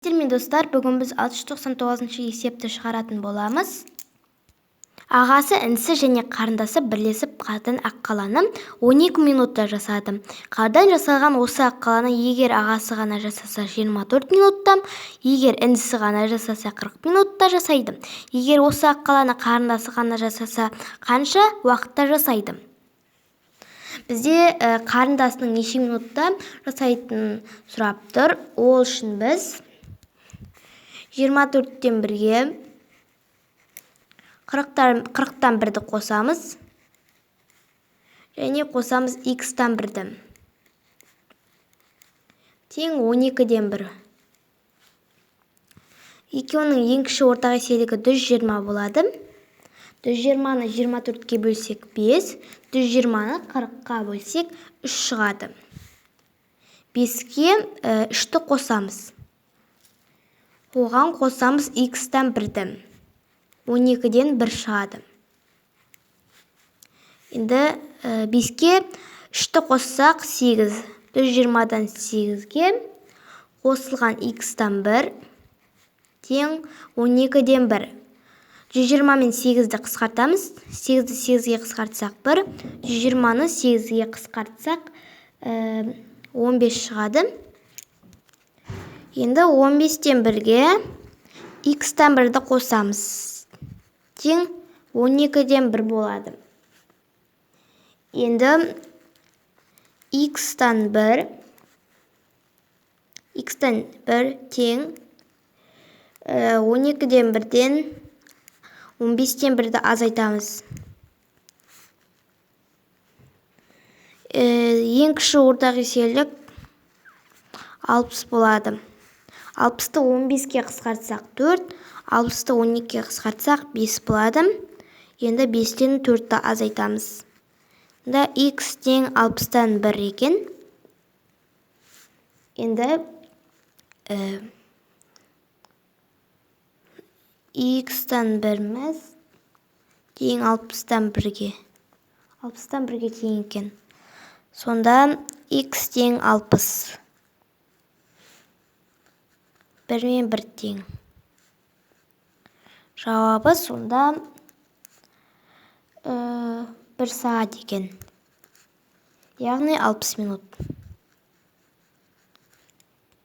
Мен достар, бүгін біз 699 есепті шығаратын боламыз. Ағасы, інісі және қарындасы бірлесіп қардан ақ қаланы 12 минутта жасады. Қардан жасалған осы ақ қаланы егер ағасы ғана жасаса 24 минутта, егер інісі ғана жасаса 40 минутта жасайды. Егер осы ақ қаланы қарындасы ғана жасаса қанша уақытта жасайды? Бізде қарындасының неше минутта жасайтынын сұрап тұр. Ол үшін біз 24-тен 1-ге 40-тан 1-ді қосамыз және қосамыз x-тан 1-ді тең 12-ден 1. Екеуінің ең кіші ортақ еселігі 120 болады. 120-ны 24-ке бөлсек 5, 120-ны 40-қа бөлсек 3 шығады. 5-ке 3-ті қосамыз. Оған қосамыз x-тан 1-ді. 12-ден 1 шығады. Енді 5-ке 3-ті қоссақ 8. 120-дан 8-ге қосылған x-тан 1 тең 12-ден 1. 120 мен 8-ді қысқартамыз. 8-ді 8-ге қысқартсақ 1. 120-ны 8-ге қысқартсақ 15 шығады. Енді 15-тен 1-ге x-тан 1-ді қосамыз. Тең 12-ден 1 болады. Енді x-тан 1 тең 12-ден 1-ден 15-тен 1-ді азайтамыз. Ең кіші ортақ еселік 60 болады. 60-ты 15-ке қысқартсақ 4, 60-ты 12-ке қысқартсақ 5 болады. Енді 5-тен 4-ті азайтамыз. Енді x тең 60-тан 1 екен. Енді x-тан 1-міз тең 60-тан 1-ге. 60-тан 1-ге тең екен. Сонда x тең 60. 1 мен 1 тең. Жауабы сонда 1 сағат екен. Яғни 60 минут.